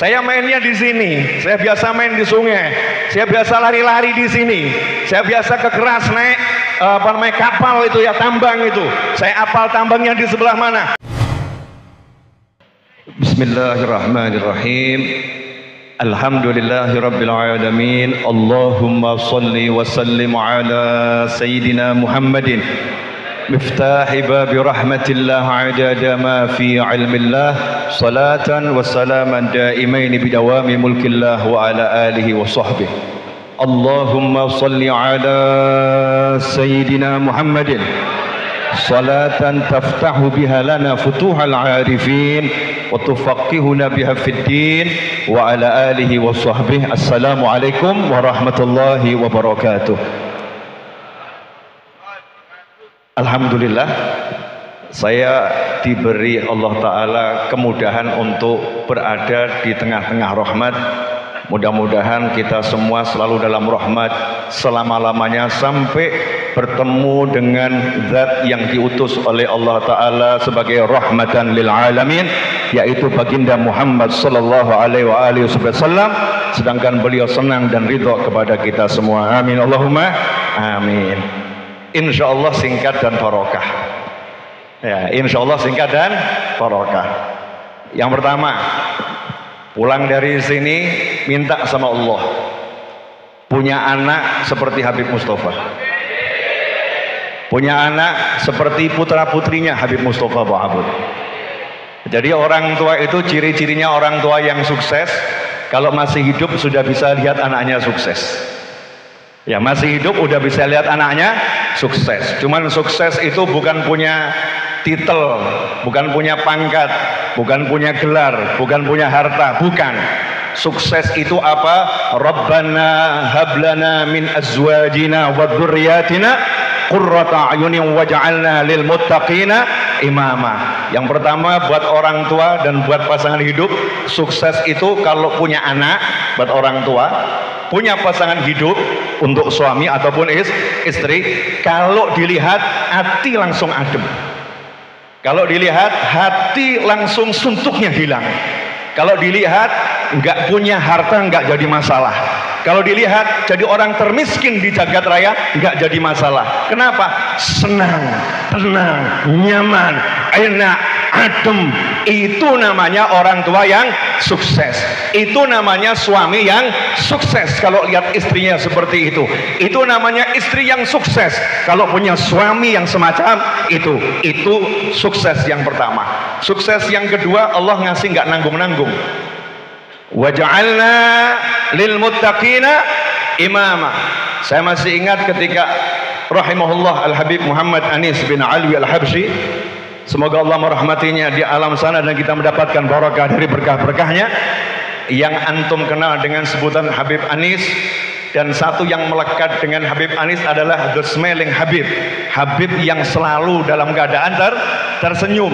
Saya mainnya di sini, saya biasa main di sungai, saya biasa lari-lari di sini, saya biasa ke keras naik kapal itu ya, tambang itu. Saya apal tambangnya di sebelah mana. Bismillahirrahmanirrahim. Alhamdulillahirabbil alamin. Allahumma shalli wa sallim ala sayyidina Muhammadin miftahi babi rahmatillah adada ma fi ilmillah salatan wa salaman daimain bidawami mulkillah wa ala alihi wa sahbihi. Allahumma salli ala sayyidina Muhammadin salatan taftahu biha lana futuhal arifin wa tufaqqihuna biha fid din wa ala alihi wa sahbihi. Assalamu alaikum warahmatullahi wabarakatuh. Alhamdulillah, saya diberi Allah Ta'ala kemudahan untuk berada di tengah-tengah rahmat. Mudah-mudahan kita semua selalu dalam rahmat selama-lamanya sampai bertemu dengan zat yang diutus oleh Allah Ta'ala sebagai rahmatan lil alamin, yaitu baginda Muhammad sallallahu alaihi wasallam, sedangkan beliau senang dan ridha kepada kita semua. Amin Allahumma amin. Insyaallah singkat dan barokah. Ya, insyaallah singkat dan barokah. Yang pertama, pulang dari sini minta sama Allah punya anak seperti Habib Mustafa, punya anak seperti putra putrinya Habib Mustafa Ba'abud. Jadi orang tua itu ciri-cirinya orang tua yang sukses, kalau masih hidup sudah bisa lihat anaknya sukses. Ya, masih hidup udah bisa lihat anaknya sukses. Cuman sukses itu bukan punya titel, bukan punya pangkat, bukan punya gelar, bukan punya harta, bukan. Sukses itu apa? Rabbana hablana min azwajina wa dzurriyyatina qurrata a'yunin waj'alna lil muttaqina imama. Yang pertama buat orang tua dan buat pasangan hidup, sukses itu kalau punya anak buat orang tua, punya pasangan hidup untuk suami ataupun istri. Kalau dilihat hati langsung adem, kalau dilihat hati langsung suntuknya hilang, kalau dilihat nggak punya harta nggak jadi masalah, kalau dilihat jadi orang termiskin di jagat raya nggak jadi masalah. Kenapa? Senang, tenang, nyaman, enak, adem. Itu namanya orang tua yang sukses. Itu namanya suami yang sukses kalau lihat istrinya seperti itu. Itu namanya istri yang sukses kalau punya suami yang semacam itu. Itu sukses yang pertama. Sukses yang kedua, Allah ngasih nggak nanggung-nanggung. Waja'alna lil muttaqina imama. Saya masih ingat ketika rahimahullah Al-Habib Muhammad Anis bin Alwi Al-Habsyi, semoga Allah merahmatinya di alam sana dan kita mendapatkan barakah dari berkah-berkahnya, yang antum kenal dengan sebutan Habib Anis. Dan satu yang melekat dengan Habib Anis adalah the smiling Habib, Habib yang selalu dalam keadaan tersenyum.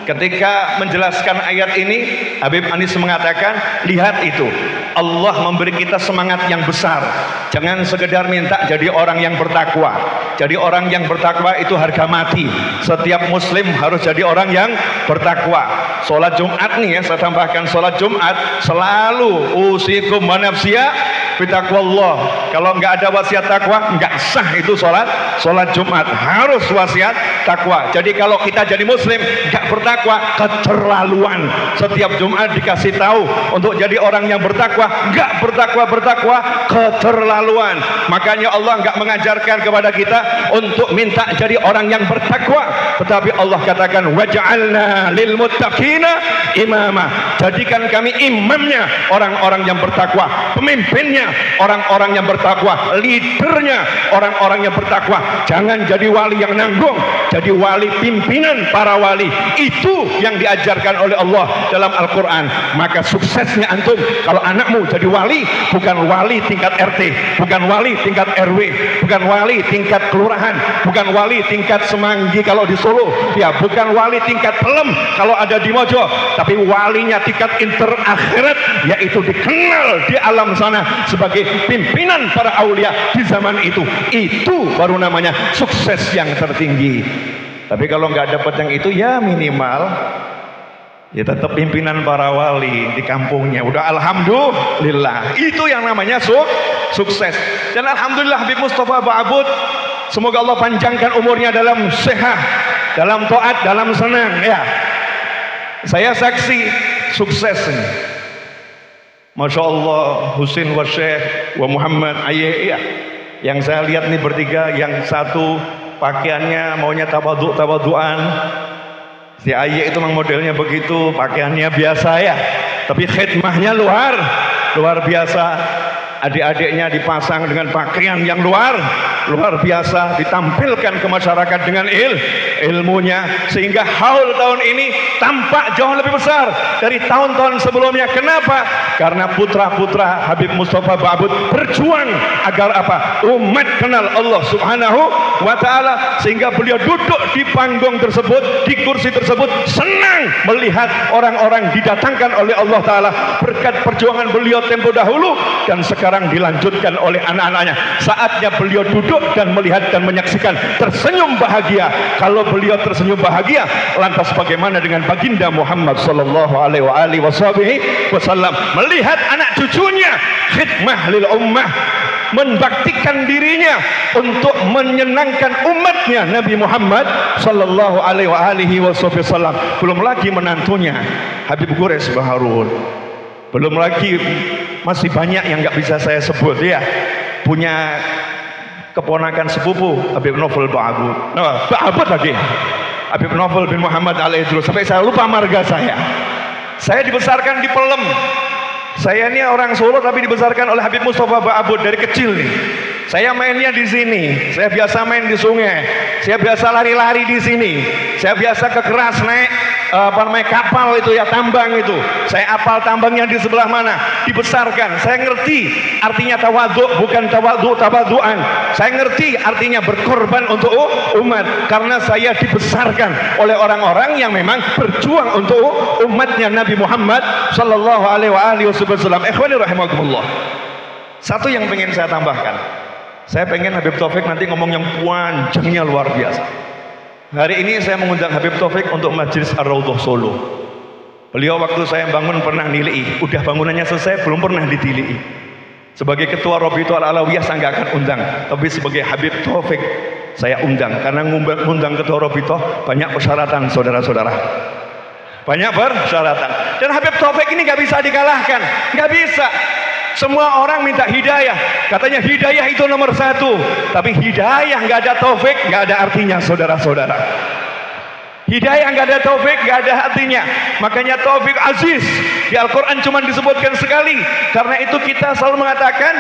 Ketika menjelaskan ayat ini, Habib Anis mengatakan, lihat itu, Allah memberi kita semangat yang besar. Jangan sekedar minta jadi orang yang bertakwa. Jadi orang yang bertakwa itu harga mati. Setiap muslim harus jadi orang yang bertakwa. Sholat Jumat nih ya, saya tambahkan sholat Jumat selalu usikum wa nafsiya bitaqwallah. Kalau nggak ada wasiat takwa, nggak sah itu sholat Jumat. Harus wasiat takwa. Jadi kalau kita jadi muslim nggak bertakwa, keterlaluan. Setiap Jumat dikasih tahu untuk jadi orang yang bertakwa, nggak bertakwa, keterlaluan. Makanya Allah nggak mengajarkan kepada kita untuk minta jadi orang yang bertakwa, tetapi Allah katakan waj'alna lil muttaqina imama. Jadikan kami imamnya orang-orang yang bertakwa, pemimpinnya orang-orang yang bertakwa, leadernya orang-orang yang bertakwa. Jangan jadi wali yang nanggung, jadi wali pimpinan para wali. Itu yang diajarkan oleh Allah dalam Al-Quran. Maka suksesnya antum kalau anakmu jadi wali, bukan wali tingkat RT, bukan wali tingkat RW, bukan wali tingkat kelurahan, bukan wali tingkat Semanggi kalau di Solo, ya bukan wali tingkat Pelem kalau ada di Mojo, tapi walinya tingkat interakhirat, yaitu dikenal di alam sana sebagai pimpinan para aulia di zaman itu. Itu baru namanya sukses yang tertinggi. Tapi kalau nggak dapat yang itu, ya Ya tetap pimpinan para wali di kampungnya. Udah alhamdulillah. Itu yang namanya sukses. Dan alhamdulillah Habib Mustafa Ba'abud, semoga Allah panjangkan umurnya dalam sehat, dalam taat, dalam senang ya. Saya saksi sukses ini. Masya Allah, Husin wa Syekh wa Muhammad Ayah ya. Yang saya lihat nih bertiga, yang satu pakaiannya maunya tawadhu'an. Si Ayah itu memang modelnya begitu, pakaiannya biasa ya, tapi khidmahnya luar biasa. Adik-adiknya dipasang dengan pakaian yang luar biasa, ditampilkan ke masyarakat dengan ilmunya, sehingga haul tahun ini tampak jauh lebih besar dari tahun-tahun sebelumnya. Kenapa? Karena putra-putra Habib Mustafa Ba'abud berjuang agar apa? Umat kenal Allah Subhanahu wa ta'ala, sehingga beliau duduk di panggung tersebut, di kursi tersebut, senang melihat orang-orang didatangkan oleh Allah ta'ala berkat perjuangan beliau tempo dahulu, dan sekarang dilanjutkan oleh anak-anaknya. Saatnya beliau duduk dan melihat dan menyaksikan, tersenyum bahagia. Kalau beliau tersenyum bahagia, lantas bagaimana dengan baginda Muhammad sallallahu alaihi wasallam melihat anak cucunya khidmah lil ummah, membaktikan dirinya untuk menyenangkan umatnya Nabi Muhammad sallallahu alaihi wasallam. Belum lagi menantunya Habib Gores Baharun, belum lagi masih banyak yang nggak bisa saya sebut ya. Punya keponakan sepupu Habib Novel Ba'abud, Ba'abud lagi, Habib Novel bin Muhammad Al-Idrus, sampai saya lupa marga saya. Saya dibesarkan di Pelem. Saya ini orang Solo tapi dibesarkan oleh Habib Mustafa Ba'abud dari kecil nih. Saya mainnya di sini. Saya biasa main di sungai. Saya biasa lari-lari di sini. Saya biasa kekeras naik kapal itu ya, tambang itu. Saya apal tambangnya di sebelah mana. Dibesarkan. Saya ngerti artinya tawadhu, bukan tawadhu'an. Saya ngerti artinya berkorban untuk umat, karena saya dibesarkan oleh orang-orang yang memang berjuang untuk umatnya Nabi Muhammad sallallahu alaihi wasallam. Ikhwani rahimakumullah. Satu yang pengen saya tambahkan, saya pengen Habib Taufik nanti ngomong yang panjangnya luar biasa. Hari ini saya mengundang Habib Taufik untuk Majelis Ar-Raudhah Solo. Beliau waktu saya bangun pernah nilai, udah bangunannya selesai belum pernah ditilii. Sebagai ketua Rabithah Al-Alawiyah saya nggak akan undang, tapi sebagai Habib Taufik saya undang, karena ngundang ketua Rabithah banyak persyaratan saudara-saudara. Banyak persyaratan. Dan Habib Taufik ini nggak bisa dikalahkan, nggak bisa. Semua orang minta hidayah, katanya hidayah itu nomor satu, tapi hidayah nggak ada taufik nggak ada artinya saudara-saudara. Hidayah nggak ada taufik nggak ada artinya. Makanya taufik aziz di Al-Quran cuma disebutkan sekali. Karena itu kita selalu mengatakan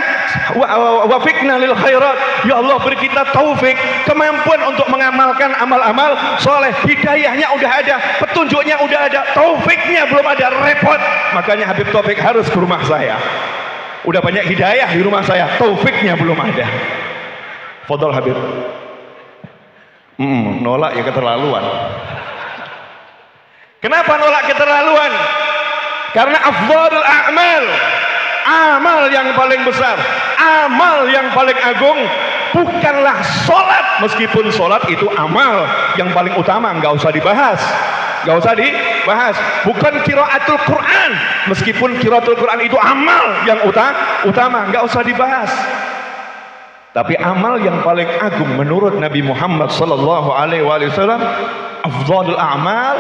wafiqna lil khairat, ya Allah beri kita taufik, kemampuan untuk mengamalkan amal-amal soleh. Hidayahnya udah ada, petunjuknya udah ada, taufiknya belum ada, repot. Makanya Habib Taufik harus ke rumah saya. Udah banyak hidayah di rumah saya, taufiknya belum ada. Fadhol Habib. Nolak ya keterlaluan. Kenapa nolak keterlaluan? Karena afdhalul a'mal, amal yang paling besar, amal yang paling agung bukanlah sholat. Meskipun sholat itu amal yang paling utama, nggak usah dibahas. Gak usah dibahas. Bukan qiraatul Quran, meskipun qiraatul Quran itu amal yang utama, gak usah dibahas. Tapi amal yang paling agung menurut Nabi Muhammad sallallahu alaihi wasallam, afdhalul a'mal.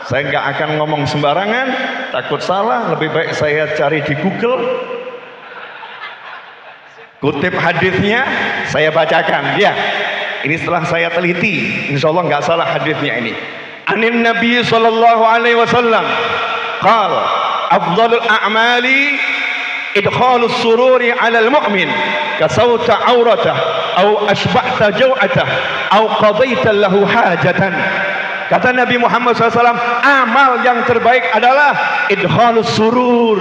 Saya gak akan ngomong sembarangan, takut salah, lebih baik saya cari di Google, kutip hadisnya, saya bacakan ya. Ini setelah saya teliti, insya Allah gak salah hadisnya ini. Anin Nabi sallallahu alaihi wasallam qala afdhalul a'mali idkhalus sururi 'alal mu'min kasawta 'auratah aw ashba'ta jaw'atah aw qadaita lahu hajatan. Kata Nabi Muhammad SAW, amal yang terbaik adalah idkhalus surur,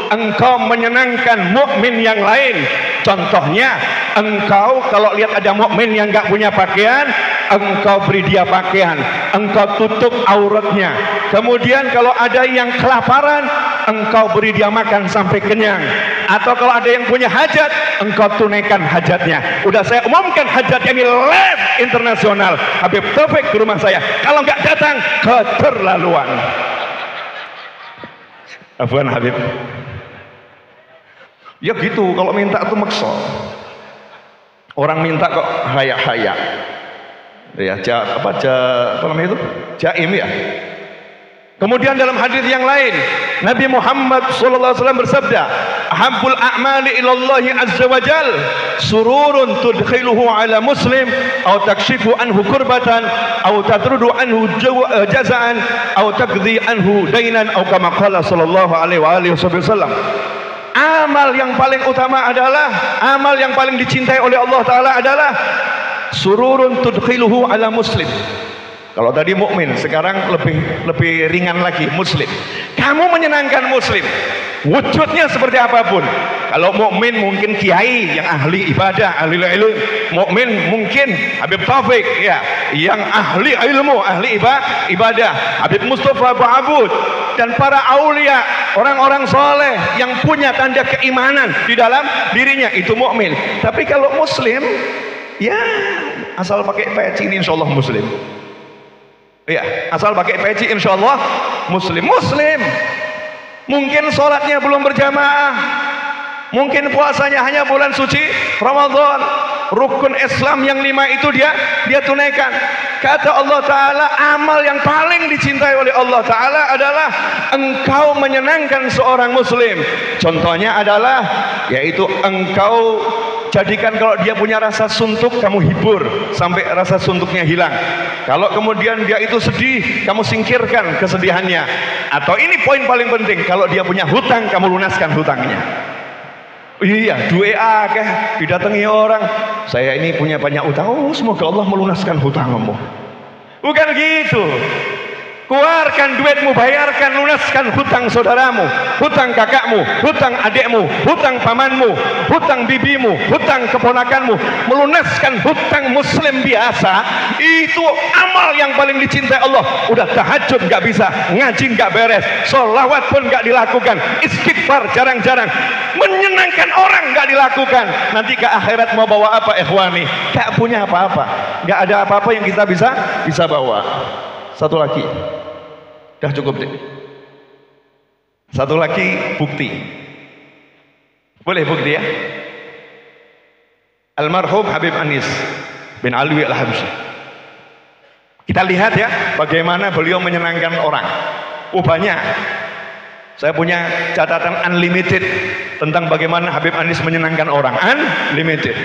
engkau menyenangkan mukmin yang lain. Contohnya, engkau kalau lihat ada mukmin yang enggak punya pakaian, engkau beri dia pakaian, engkau tutup auratnya. Kemudian kalau ada yang kelaparan, engkau beri dia makan sampai kenyang. Atau kalau ada yang punya hajat, engkau tunaikan hajatnya. Udah saya umumkan hajatnya ini live internasional. Habib Taufik ke rumah saya. Kalau nggak datang, keterlaluan. Afwan Habib. Ya gitu, kalau minta itu maksa. Orang minta kok hayak-hayak. Ya, apa namanya itu? Jaim ya. Kemudian dalam hadis yang lain, Nabi Muhammad sallallahu alaihi wasallam bersabda, "Ahabbul a'mali ila Allah azza wa jal sururun tudkhiluhu ala muslim aw takshifu anhu kurbatan aw tatrudu anhu jazaan aw taqdi anhu dainan aw kama qala sallallahu alaihi wasallam." Amal yang paling utama adalah, amal yang paling dicintai oleh Allah taala adalah sururun tudkhiluhu ala muslim. Kalau tadi mukmin, sekarang lebih ringan lagi, muslim. Kamu menyenangkan muslim, wujudnya seperti apapun. Kalau mukmin mungkin kiai yang ahli ibadah, ahli ilmu. Mukmin mungkin Habib Taufik ya, yang ahli ilmu, ahli ibadah. Habib Mustafa Ba'abud dan para aulia, orang-orang soleh yang punya tanda keimanan di dalam dirinya, itu mukmin. Tapi kalau muslim, ya asal pakai peci ini insyaallah muslim. Ya, asal pakai peci insyaallah muslim. Mungkin sholatnya belum berjamaah, mungkin puasanya hanya bulan suci Ramadan. Rukun Islam yang 5 itu dia tunaikan. Kata Allah Ta'ala, amal yang paling dicintai oleh Allah Ta'ala adalah engkau menyenangkan seorang muslim. Contohnya adalah, yaitu engkau jadikan kalau dia punya rasa suntuk, kamu hibur sampai rasa suntuknya hilang. Kalau kemudian dia itu sedih, kamu singkirkan kesedihannya. Atau ini poin paling penting, kalau dia punya hutang, kamu lunaskan hutangnya. Iya, doa didatangi orang, saya ini punya banyak hutang, oh semoga Allah melunaskan hutangmu. Bukan gitu. Keluarkan duitmu, bayarkan, lunaskan hutang saudaramu, hutang kakakmu, hutang adikmu, hutang pamanmu, hutang bibimu, hutang keponakanmu. Melunaskan hutang muslim biasa, itu amal yang paling dicintai Allah. Udah tahajud gak bisa, ngaji gak beres, sholawat pun gak dilakukan, istighfar jarang-jarang, menyenangkan orang gak dilakukan. Nanti ke akhirat mau bawa apa ikhwani? Gak punya apa-apa, gak ada apa-apa yang kita bisa bawa. Satu lagi, dah cukup deh. Satu lagi bukti, boleh bukti ya? Almarhum Habib Anis bin Alwi Al-Habsyi. Kita lihat ya, bagaimana beliau menyenangkan orang. Oh banyak. Saya punya catatan unlimited tentang bagaimana Habib Anis menyenangkan orang, unlimited.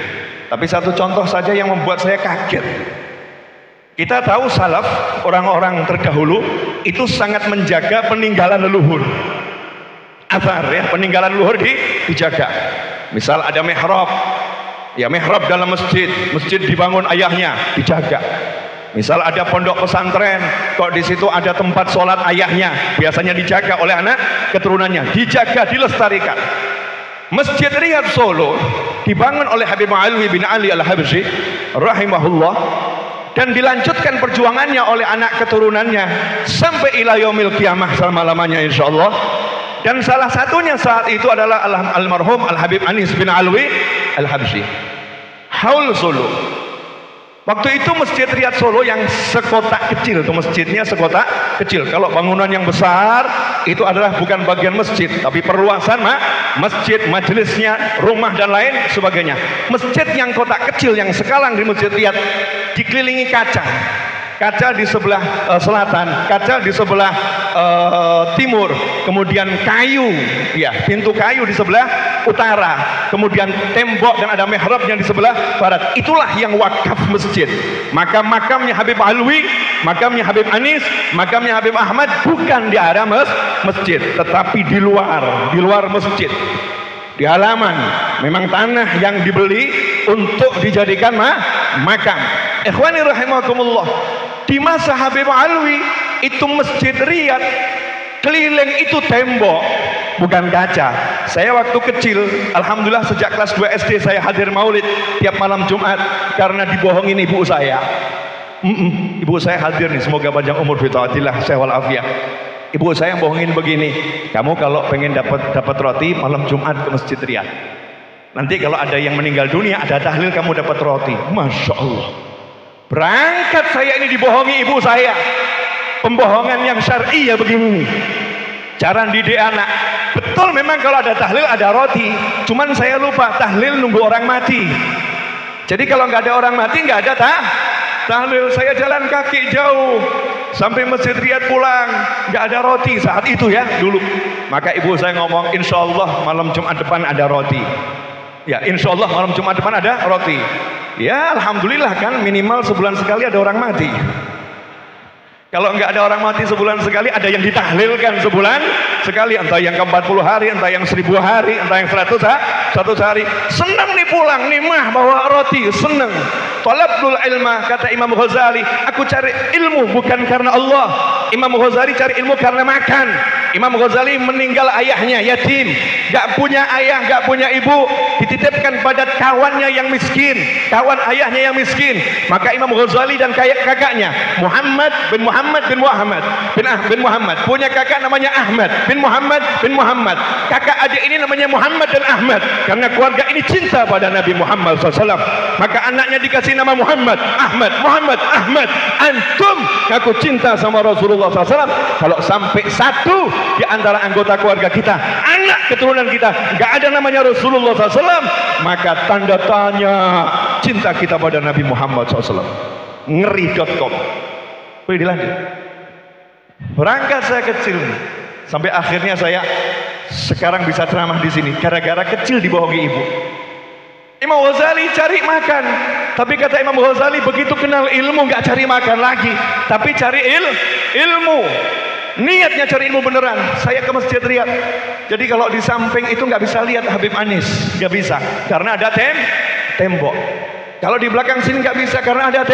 Tapi satu contoh saja yang membuat saya kaget. Kita tahu salaf, orang-orang terdahulu itu sangat menjaga peninggalan leluhur. Athar ya, peninggalan leluhur dijaga. Misal ada mihrab, ya mihrab dalam masjid dibangun ayahnya, dijaga. Misal ada pondok pesantren, kok di situ ada tempat sholat ayahnya, biasanya dijaga oleh anak keturunannya, dijaga, dilestarikan. Masjid Riyadh Solo dibangun oleh Habib Alwi bin Ali Al-Habsyi rahimahullah, dan dilanjutkan perjuangannya oleh anak keturunannya sampai ila yaumil qiyamah selama-lamanya insyaallah. Dan salah satunya saat itu adalah almarhum Al-Habib Anis bin Alwi Al-Habsyi. Haul Solo. Waktu itu Masjid Riyadh Solo yang sekotak kecil, itu masjidnya sekotak kecil. Kalau bangunan yang besar itu adalah bukan bagian masjid, tapi perluasan masjid, majelisnya, rumah dan lain sebagainya. Masjid yang kotak kecil yang sekarang di Masjid Riyadh dikelilingi kaca di sebelah selatan, kaca di sebelah timur, kemudian kayu, ya pintu kayu di sebelah utara, kemudian tembok dan ada mihrabnya di sebelah barat. Itulah yang wakaf masjid. Maka makamnya Habib Alwi, makamnya Habib Anis, makamnya Habib Ahmad bukan di area masjid, tetapi di luar masjid, di halaman. Memang tanah yang dibeli untuk dijadikan makam. Ikhwani rahimakumullah, di masa Habib Alwi itu Masjid Riyadh keliling itu tembok, bukan kaca. Saya waktu kecil, alhamdulillah sejak kelas 2 SD saya hadir maulid tiap malam Jumat karena dibohongin ibu saya. Ibu saya hadir nih, semoga panjang umur fi taatillah sehat wal afiat. Ibu saya bohongin begini, kamu kalau pengen dapat roti malam Jumat ke Masjid Riyadh, nanti kalau ada yang meninggal dunia ada tahlil kamu dapat roti. Masya Allah. Berangkat saya ini dibohongi ibu saya, pembohongan yang syar'i ya begini. cara didik anak. Betul memang kalau ada tahlil ada roti, cuman saya lupa tahlil nunggu orang mati. Jadi kalau nggak ada orang mati nggak ada tahlil. Saya jalan kaki jauh sampai Masjid Riyadh pulang, nggak ada roti saat itu ya dulu. Maka ibu saya ngomong, insya Allah malam Jumat depan ada roti. Ya insya Allah malam Jumat depan ada roti. Ya alhamdulillah kan, minimal sebulan sekali ada orang mati. Kalau nggak ada orang mati sebulan sekali, ada yang ditahlilkan sebulan sekali, entah yang ke 40 hari, entah yang 1000 hari, entah yang 100 hari. Senang nih pulang, nih mah bawa roti, senang. Talabul ilma, kata Imam Ghazali, aku cari ilmu bukan karena Allah. Imam Ghazali cari ilmu karena makan. Imam Ghazali meninggal ayahnya yatim, gak punya ayah, gak punya ibu, dititipkan pada kawannya yang miskin, kawan ayahnya yang miskin. Maka Imam Ghazali dan kakaknya Muhammad bin Muhammad punya kakak namanya Ahmad bin Muhammad. Kakak adik ini namanya Muhammad dan Ahmad, karena keluarga ini cinta pada Nabi Muhammad SAW. Maka anaknya dikasih nama Muhammad, Ahmad. Antum ngaku cinta sama Rasulullah SAW. Kalau sampai satu di antara anggota keluarga kita, anak keturunan kita, nggak ada namanya Rasulullah SAW, maka tanda tanya cinta kita pada Nabi Muhammad SAW. Ngeri.com. Boleh dilanjut. Berangkat saya kecil sampai akhirnya saya sekarang bisa ceramah di sini gara-gara kecil dibohongi ibu. Imam Ghazali cari makan, tapi kata Imam Ghazali begitu kenal ilmu nggak cari makan lagi, tapi cari ilmu. Niatnya cari ilmu beneran. Saya ke Masjid Riyadh. Jadi kalau di samping itu nggak bisa lihat Habib Anis, nggak bisa, karena ada tembok. Kalau di belakang sini nggak bisa karena ada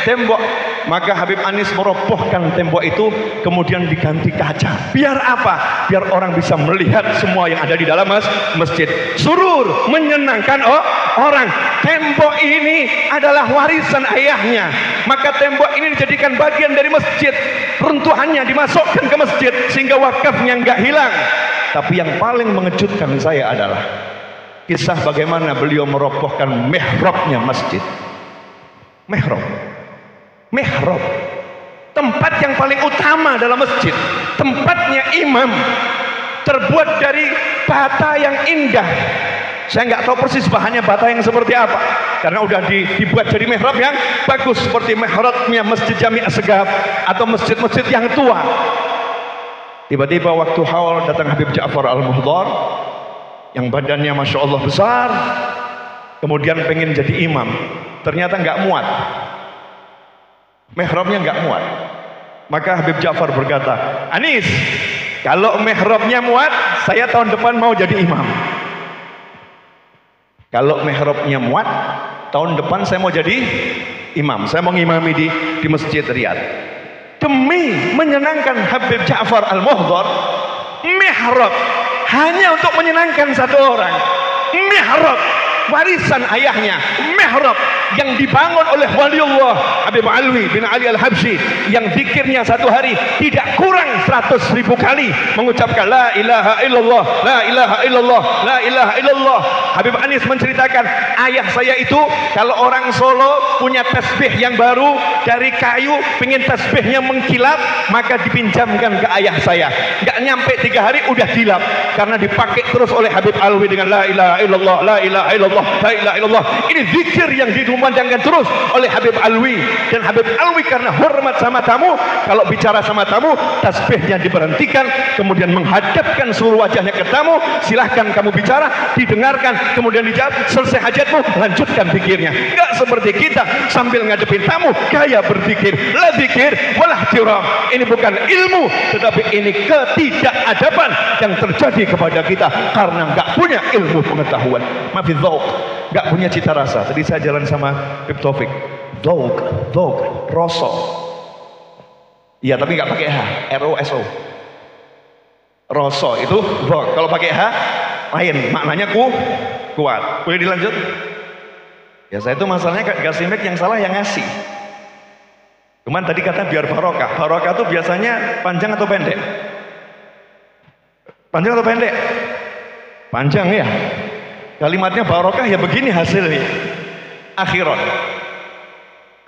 tembok. Maka Habib Anis merobohkan tembok itu, kemudian diganti kaca. Biar apa? Biar orang bisa melihat semua yang ada di dalam masjid. Surur, menyenangkan orang. Tembok ini adalah warisan ayahnya. Maka tembok ini dijadikan bagian dari masjid. Runtuhannya dimasukkan ke masjid sehingga wakafnya nggak hilang. Tapi yang paling mengejutkan saya adalah kisah bagaimana beliau merobohkan mihrabnya masjid. Mihrab, tempat yang paling utama dalam masjid, tempatnya imam, terbuat dari bata yang indah. Saya nggak tahu persis bahannya bata yang seperti apa, karena udah dibuat jadi mihrab yang bagus seperti mihrabnya Masjid Jami' As-Segaf atau masjid-masjid yang tua. Tiba-tiba waktu haul datang Habib Ja'far Al-Muhdar yang badannya Masya Allah besar, kemudian pengen jadi imam, ternyata nggak muat, mihrabnya nggak muat. Maka Habib Ja'far berkata, Anis, kalau mihrabnya muat, saya tahun depan mau jadi imam. Kalau mihrabnya muat, tahun depan saya mau jadi imam, saya mau ngimami di Masjid Riyadh. Demi menyenangkan Habib Ja'far Al-Muhdar, mihrab hanya untuk menyenangkan satu orang. Mihrab warisan ayahnya, mihrab yang dibangun oleh waliullah Habib Alwi bin Ali Al-Habsyi, yang zikirnya satu hari tidak kurang 100.000 kali mengucapkan la ilaha illallah, la ilaha illallah, la ilaha illallah. Habib Anis menceritakan, ayah saya itu kalau orang Solo punya tasbih yang baru dari kayu, pengen tasbihnya mengkilap, maka dipinjamkan ke ayah saya. Nggak nyampe 3 hari udah kilap, karena dipakai terus oleh Habib Alwi dengan la ilaha illallah, la ilaha illallah, la ilaha illallah. Ini zikir yang dikumandangkan terus oleh Habib Alwi. Dan Habib Alwi karena hormat sama tamu, kalau bicara sama tamu, tasbihnya diberhentikan, kemudian menghadapkan seluruh wajahnya ke tamu, silahkan kamu bicara, didengarkan, kemudian dijawab, selesai hajatmu, lanjutkan zikirnya. Enggak seperti kita sambil ngadepin tamu gaya berzikir. La zikir walah tiram. Ini bukan ilmu, tetapi ini ketidakadaban yang terjadi kepada kita karena nggak punya ilmu pengetahuan. Mafi dzauq, nggak punya cita rasa. Tadi saya jalan sama Bib Taufik, dzauq, rasa. Iya, tapi nggak pakai H, R-O-S-O. Rasa itu dzauq. Kalau pakai H lain, maknanya kuat. Boleh dilanjut? Ya, saya itu masalahnya kasih mic yang salah yang ngasih. Cuman tadi kata biar barokah. Barokah itu biasanya panjang atau pendek? Panjang atau pendek? Panjang ya. Kalimatnya barokah ya begini hasilnya. Akhirat.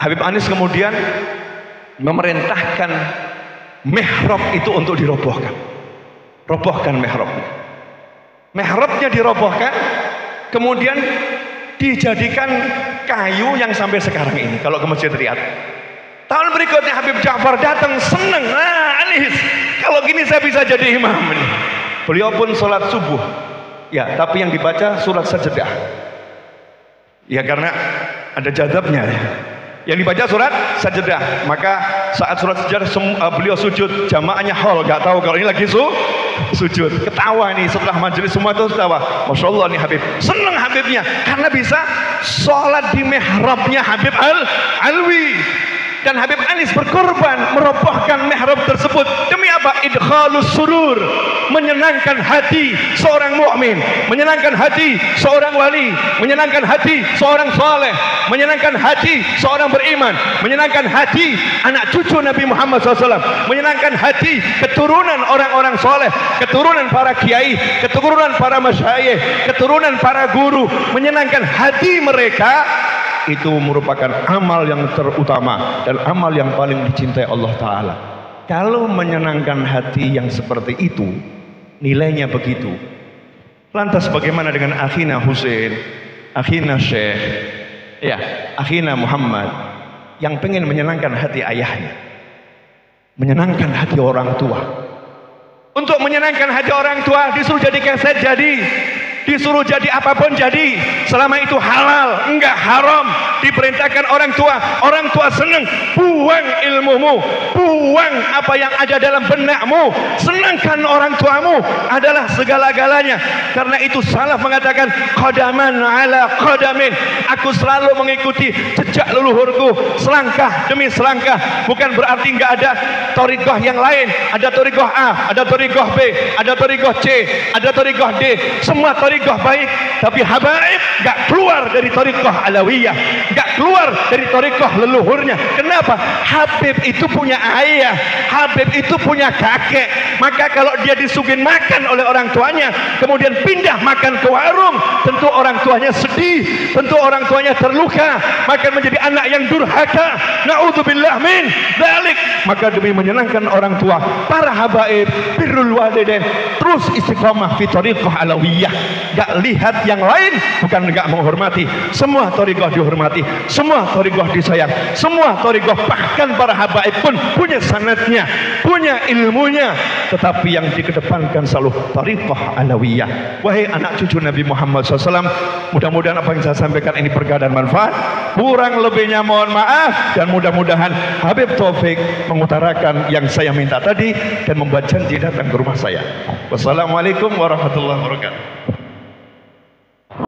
Habib Anis kemudian memerintahkan mihrab itu untuk dirobohkan. robohkan mihrabnya. Mihrabnya dirobohkan, kemudian dijadikan kayu yang sampai sekarang ini. Kalau ke Masjid Riyadh, tahun berikutnya Habib Ja'far datang senang. Anis, kalau gini saya bisa jadi imam ini. Beliau pun sholat subuh, ya, tapi yang dibaca surat Sajdah. Ya karena ada jadabnya. Yang dibaca surat Sajdah. Maka saat surat Sajdah beliau sujud, jamaahnya hol, gak tahu kalau ini lagi sujud. Ketawa nih setelah majelis, semua itu ketawa. Masya Allah nih Habib, senang Habibnya karena bisa sholat di mihrabnya Habib Alwi. Dan Habib Anis berkorban merobohkan mihrab tersebut demi apa? Idkhalus surur, menyenangkan hati seorang mukmin, menyenangkan hati seorang wali, menyenangkan hati seorang saleh, menyenangkan hati seorang beriman, menyenangkan hati anak cucu Nabi Muhammad SAW, menyenangkan hati keturunan orang-orang saleh, keturunan para kiai, keturunan para masyayikh, keturunan para guru, menyenangkan hati mereka. Itu merupakan amal yang terutama dan amal yang paling dicintai Allah Ta'ala. Kalau menyenangkan hati yang seperti itu, nilainya begitu. Lantas bagaimana dengan akhina Husain, akhina Syekh, ya, akhina Muhammad yang pengen menyenangkan hati ayahnya, menyenangkan hati orang tua. Untuk menyenangkan hati orang tua disuruh jadi keset jadi, disuruh jadi apapun jadi, selama itu halal, enggak haram. Diperintahkan orang tua senang, buang ilmumu, buang apa yang ada dalam benakmu, senangkan orang tuamu adalah segala-galanya. Karena itu salaf mengatakan qadaman ala qadamin, aku selalu mengikuti jejak leluhurku selangkah demi selangkah. Bukan berarti enggak ada thariqah yang lain, ada thariqah A, ada thariqah B, ada thariqah C, ada thariqah D, semua thariqah baik, tapi habaib enggak keluar dari thariqah alawiyah, enggak keluar dari thariqah leluhurnya. Kenapa? Habib itu punya ayah, Habib itu punya kakek. Maka kalau dia disuguhin makan oleh orang tuanya, kemudian pindah makan ke warung, tentu orang tuanya sedih, tentu orang tuanya terluka, maka menjadi anak yang durhaka. Na'udzubillah min dzalik. Maka demi menyenangkan orang tua, para habaib birrul walidain terus istiqamah fi thariqah alawiyah. Gak lihat yang lain, bukan gak menghormati, semua thariqah dihormati, semua thariqah disayang, semua thariqah, bahkan para habaib pun punya sanadnya, punya ilmunya, tetapi yang dikedepankan selalu thariqah alawiyah. Wahai anak cucu Nabi Muhammad SAW, mudah-mudahan apa yang saya sampaikan ini berkah dan manfaat. Kurang lebihnya mohon maaf, dan mudah-mudahan Habib Taufik mengutarakan yang saya minta tadi dan membuat janji datang ke rumah saya. Wassalamualaikum warahmatullahi wabarakatuh.